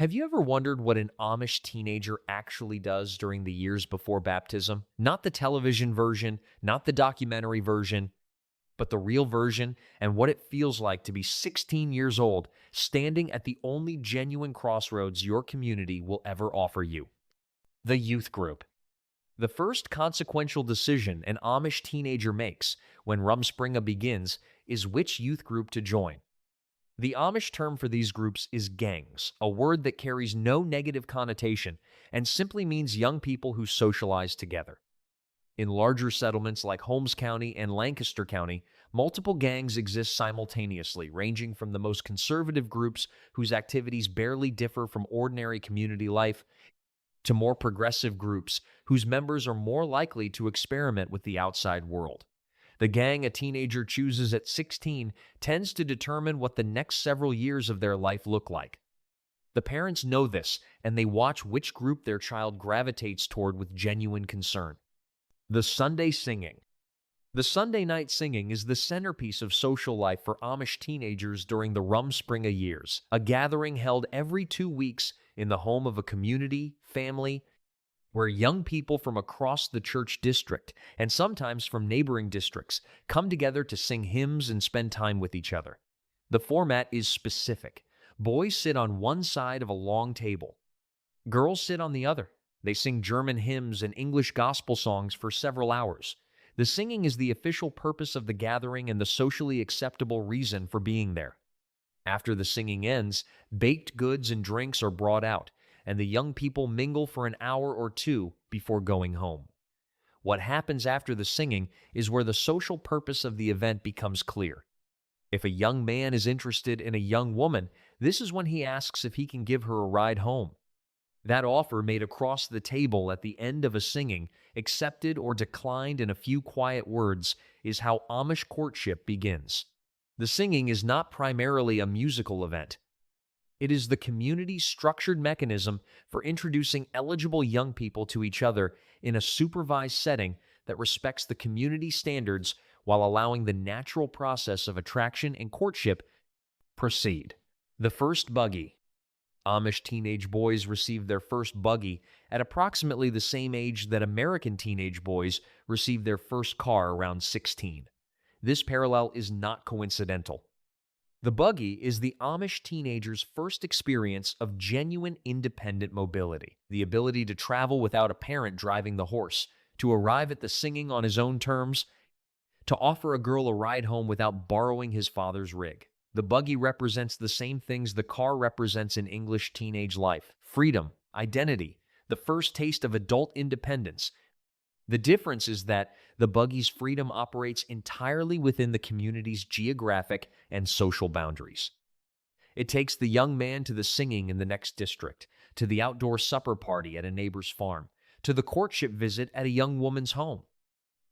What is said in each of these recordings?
Have you ever wondered what an Amish teenager actually does during the years before baptism? Not the television version, not the documentary version, but the real version, and what it feels like to be 16 years old, standing at the only genuine crossroads your community will ever offer you. The youth group. The first consequential decision an Amish teenager makes when Rumspringa begins is which youth group to join. The Amish term for these groups is gangs, a word that carries no negative connotation and simply means young people who socialize together. In larger settlements like Holmes County and Lancaster County, multiple gangs exist simultaneously, ranging from the most conservative groups whose activities barely differ from ordinary community life to more progressive groups whose members are more likely to experiment with the outside world. The gang a teenager chooses at 16 tends to determine what the next several years of their life look like. The parents know this, and they watch which group their child gravitates toward with genuine concern. The Sunday singing. The Sunday night singing is the centerpiece of social life for Amish teenagers during the Rumspringa years, a gathering held every 2 weeks in the home of a community, family, where young people from across the church district, and sometimes from neighboring districts, come together to sing hymns and spend time with each other. The format is specific. Boys sit on one side of a long table. Girls sit on the other. They sing German hymns and English gospel songs for several hours. The singing is the official purpose of the gathering and the socially acceptable reason for being there. After the singing ends, baked goods and drinks are brought out, and the young people mingle for an hour or two before going home. What happens after the singing is where the social purpose of the event becomes clear. If a young man is interested in a young woman, this is when he asks if he can give her a ride home. That offer made across the table at the end of a singing, accepted or declined in a few quiet words, is how Amish courtship begins. The singing is not primarily a musical event. It is the community's structured mechanism for introducing eligible young people to each other in a supervised setting that respects the community standards while allowing the natural process of attraction and courtship proceed. The first buggy. Amish teenage boys receive their first buggy at approximately the same age that American teenage boys receive their first car, around 16. This parallel is not coincidental. The buggy is the Amish teenager's first experience of genuine independent mobility, the ability to travel without a parent driving the horse, to arrive at the singing on his own terms, to offer a girl a ride home without borrowing his father's rig. The buggy represents the same things the car represents in English teenage life: freedom, identity, the first taste of adult independence. The difference is that the buggy's freedom operates entirely within the community's geographic and social boundaries. It takes the young man to the singing in the next district, to the outdoor supper party at a neighbor's farm, to the courtship visit at a young woman's home.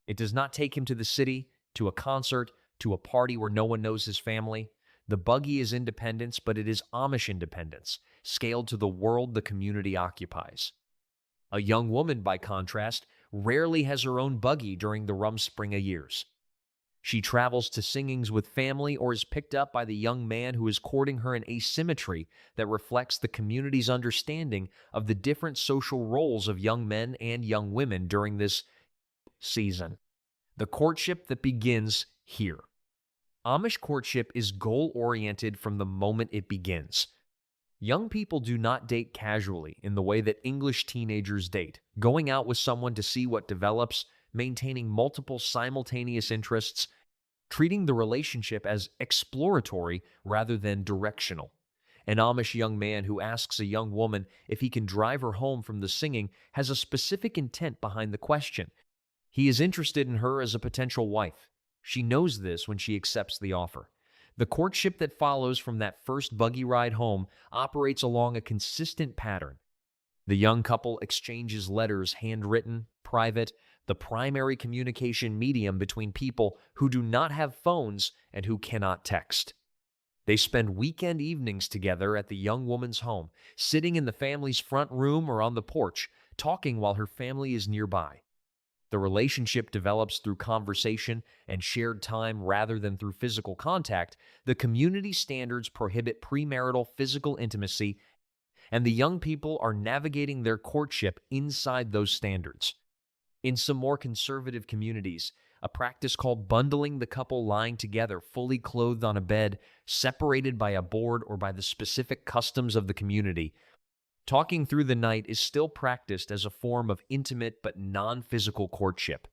It does not take him to the city, to a concert, to a party where no one knows his family. The buggy is independence, but it is Amish independence, scaled to the world the community occupies. A young woman, by contrast, rarely has her own buggy during the Rumspringa years. She travels to singings with family or is picked up by the young man who is courting her in asymmetry that reflects the community's understanding of the different social roles of young men and young women during this season. The courtship that begins here. Amish courtship is goal-oriented from the moment it begins. Young people do not date casually in the way that English teenagers date, going out with someone to see what develops, maintaining multiple simultaneous interests, treating the relationship as exploratory rather than directional. An Amish young man who asks a young woman if he can drive her home from the singing has a specific intent behind the question. He is interested in her as a potential wife. She knows this when she accepts the offer. The courtship that follows from that first buggy ride home operates along a consistent pattern. The young couple exchanges letters, handwritten, private, the primary communication medium between people who do not have phones and who cannot text. They spend weekend evenings together at the young woman's home, sitting in the family's front room or on the porch, talking while her family is nearby. The relationship develops through conversation and shared time rather than through physical contact. The community standards prohibit premarital physical intimacy, and the young people are navigating their courtship inside those standards. In some more conservative communities, a practice called bundling the couple lying together, fully clothed on a bed, separated by a board or by the specific customs of the community. Talking through the night is still practiced as a form of intimate but non-physical courtship.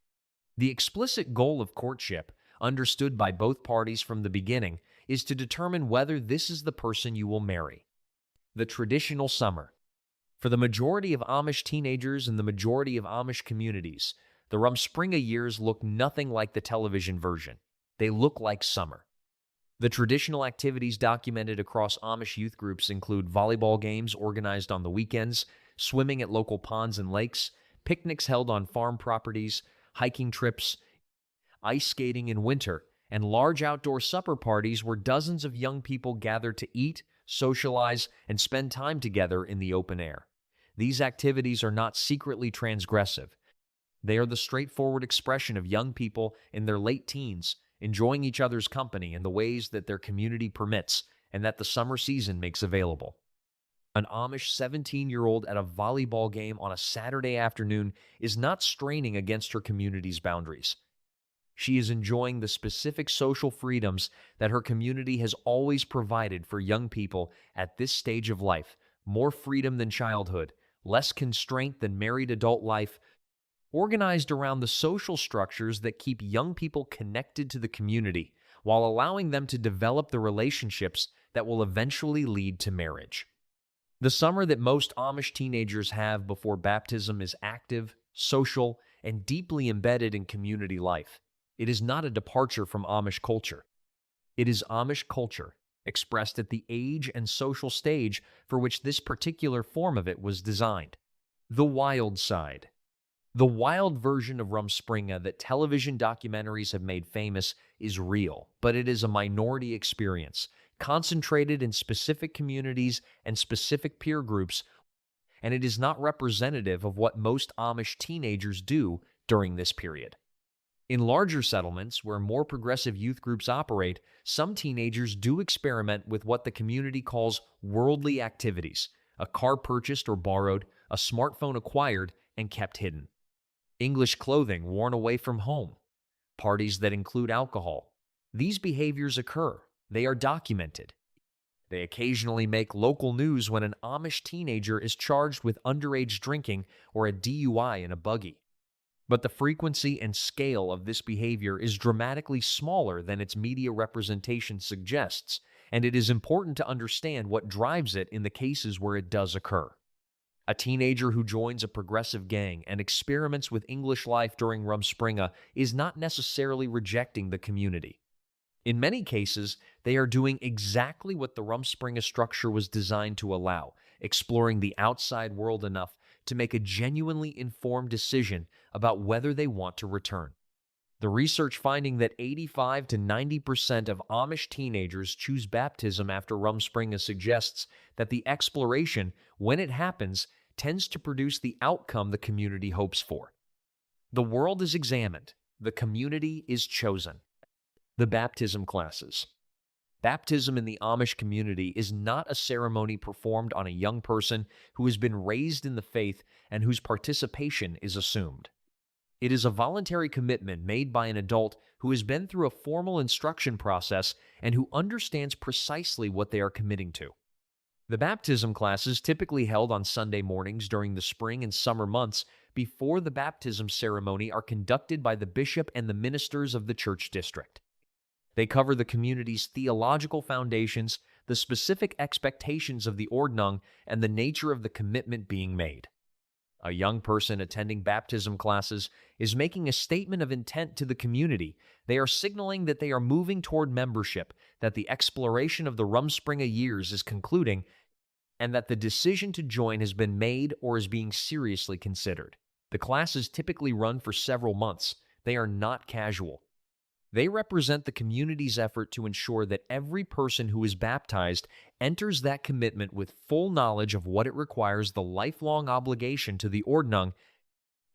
The explicit goal of courtship, understood by both parties from the beginning, is to determine whether this is the person you will marry. The traditional summer. For the majority of Amish teenagers and the majority of Amish communities, the Rumspringa years look nothing like the television version. They look like summer. The traditional activities documented across Amish youth groups include volleyball games organized on the weekends, swimming at local ponds and lakes, picnics held on farm properties, hiking trips, ice skating in winter, and large outdoor supper parties where dozens of young people gather to eat, socialize, and spend time together in the open air. These activities are not secretly transgressive. They are the straightforward expression of young people in their late teens enjoying each other's company in the ways that their community permits and that the summer season makes available. An Amish 17-year-old at a volleyball game on a Saturday afternoon is not straining against her community's boundaries. She is enjoying the specific social freedoms that her community has always provided for young people at this stage of life, more freedom than childhood, less constraint than married adult life, organized around the social structures that keep young people connected to the community while allowing them to develop the relationships that will eventually lead to marriage. The summer that most Amish teenagers have before baptism is active, social, and deeply embedded in community life. It is not a departure from Amish culture. It is Amish culture, expressed at the age and social stage for which this particular form of it was designed. The wild side. The wild version of Rumspringa that television documentaries have made famous is real, but it is a minority experience, concentrated in specific communities and specific peer groups, and it is not representative of what most Amish teenagers do during this period. In larger settlements, where more progressive youth groups operate, some teenagers do experiment with what the community calls worldly activities: a car purchased or borrowed, a smartphone acquired and kept hidden, English clothing worn away from home, parties that include alcohol. These behaviors occur. They are documented. They occasionally make local news when an Amish teenager is charged with underage drinking or a DUI in a buggy. But the frequency and scale of this behavior is dramatically smaller than its media representation suggests, and it is important to understand what drives it in the cases where it does occur. A teenager who joins a progressive gang and experiments with English life during Rumspringa is not necessarily rejecting the community. In many cases, they are doing exactly what the Rumspringa structure was designed to allow, exploring the outside world enough to make a genuinely informed decision about whether they want to return. The research finding that 85 to 90% of Amish teenagers choose baptism after Rumspringa suggests that the exploration, when it happens, tends to produce the outcome the community hopes for. The world is examined. The community is chosen. The baptism classes. Baptism in the Amish community is not a ceremony performed on a young person who has been raised in the faith and whose participation is assumed. It is a voluntary commitment made by an adult who has been through a formal instruction process and who understands precisely what they are committing to. The baptism classes, typically held on Sunday mornings during the spring and summer months before the baptism ceremony, are conducted by the bishop and the ministers of the church district. They cover the community's theological foundations, the specific expectations of the ordnung, and the nature of the commitment being made. A young person attending baptism classes is making a statement of intent to the community. They are signaling that they are moving toward membership, that the exploration of the Rumspringa years is concluding, and that the decision to join has been made or is being seriously considered. The classes typically run for several months. They are not casual. They represent the community's effort to ensure that every person who is baptized enters that commitment with full knowledge of what it requires: the lifelong obligation to the ordnung,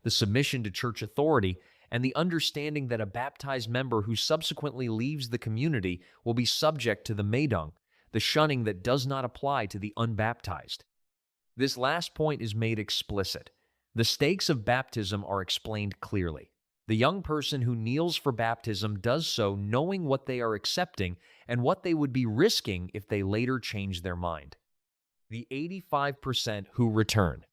the submission to church authority, and the understanding that a baptized member who subsequently leaves the community will be subject to the maedung, the shunning that does not apply to the unbaptized. This last point is made explicit. The stakes of baptism are explained clearly. The young person who kneels for baptism does so knowing what they are accepting and what they would be risking if they later change their mind. The 85% who return.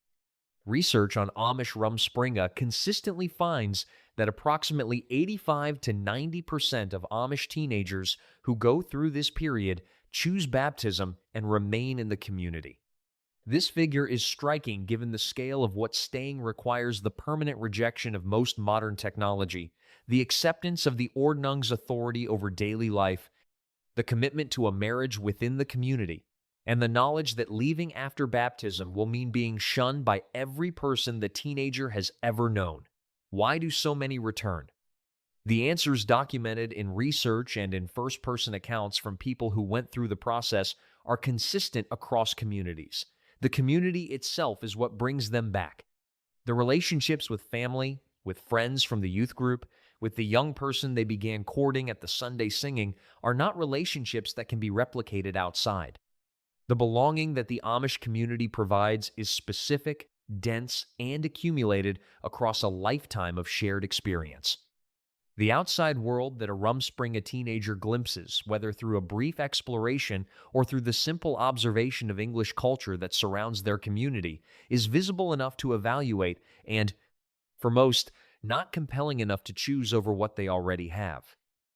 Research on Amish Rumspringa consistently finds that approximately 85 to 90% of Amish teenagers who go through this period choose baptism and remain in the community. This figure is striking given the scale of what staying requires: the permanent rejection of most modern technology, the acceptance of the Ordnung's authority over daily life, the commitment to a marriage within the community, and the knowledge that leaving after baptism will mean being shunned by every person the teenager has ever known. Why do so many return? The answers documented in research and in first-person accounts from people who went through the process are consistent across communities. The community itself is what brings them back. The relationships with family, with friends from the youth group, with the young person they began courting at the Sunday singing are not relationships that can be replicated outside. The belonging that the Amish community provides is specific, dense, and accumulated across a lifetime of shared experience. The outside world that a Rumspringa teenager glimpses, whether through a brief exploration or through the simple observation of English culture that surrounds their community, is visible enough to evaluate and, for most, not compelling enough to choose over what they already have.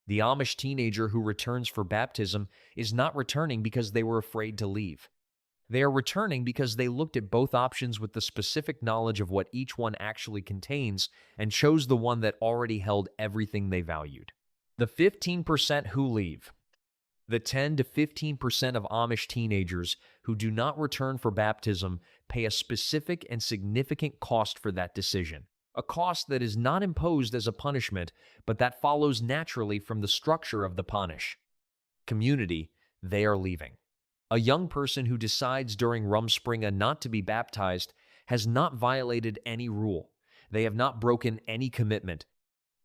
The Amish teenager who returns for baptism is not returning because they were afraid to leave. They are returning because they looked at both options with the specific knowledge of what each one actually contains and chose the one that already held everything they valued. The 15% who leave. The 10 to 15% of Amish teenagers who do not return for baptism pay a specific and significant cost for that decision. A cost that is not imposed as a punishment, but that follows naturally from the structure of the punish. Community, they are leaving. A young person who decides during Rumspringa not to be baptized has not violated any rule. They have not broken any commitment.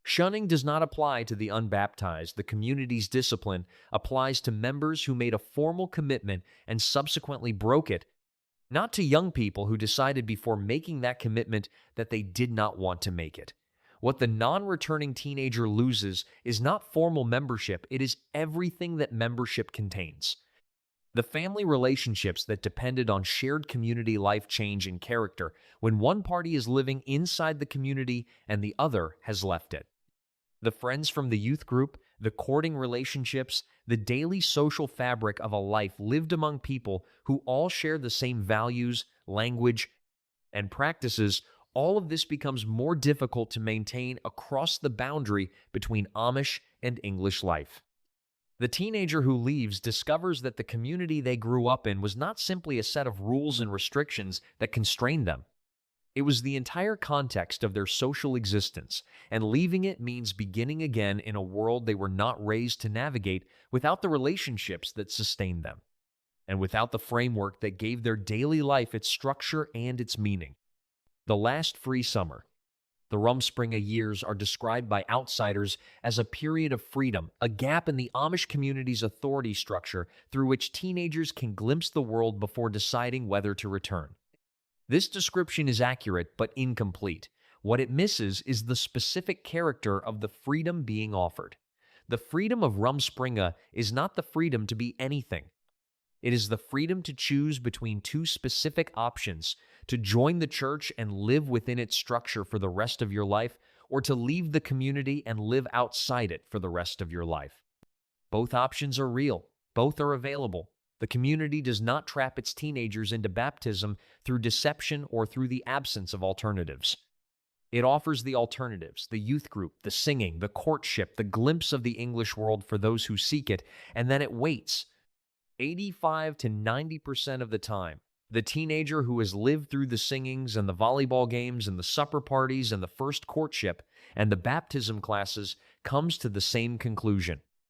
Shunning does not apply to the unbaptized. The community's discipline applies to members who made a formal commitment and subsequently broke it, not to young people who decided before making that commitment that they did not want to make it. What the non-returning teenager loses is not formal membership, it is everything that membership contains. The family relationships that depended on shared community life change in character when one party is living inside the community and the other has left it. The friends from the youth group, the courting relationships, the daily social fabric of a life lived among people who all share the same values, language, and practices, all of this becomes more difficult to maintain across the boundary between Amish and English life. The teenager who leaves discovers that the community they grew up in was not simply a set of rules and restrictions that constrained them. It was the entire context of their social existence, and leaving it means beginning again in a world they were not raised to navigate without the relationships that sustained them, and without the framework that gave their daily life its structure and its meaning. The last free summer. The Rumspringa years are described by outsiders as a period of freedom, a gap in the Amish community's authority structure through which teenagers can glimpse the world before deciding whether to return. This description is accurate but incomplete. What it misses is the specific character of the freedom being offered. The freedom of Rumspringa is not the freedom to be anything. It is the freedom to choose between two specific options: to join the church and live within its structure for the rest of your life, or to leave the community and live outside it for the rest of your life. Both options are real. Both are available. The community does not trap its teenagers into baptism through deception or through the absence of alternatives. It offers the alternatives: the youth group, the singing, the courtship, the glimpse of the English world for those who seek it, and then it waits. 85 to 90% of the time, the teenager who has lived through the singings and the volleyball games and the supper parties and the first courtship and the baptism classes comes to the same conclusion.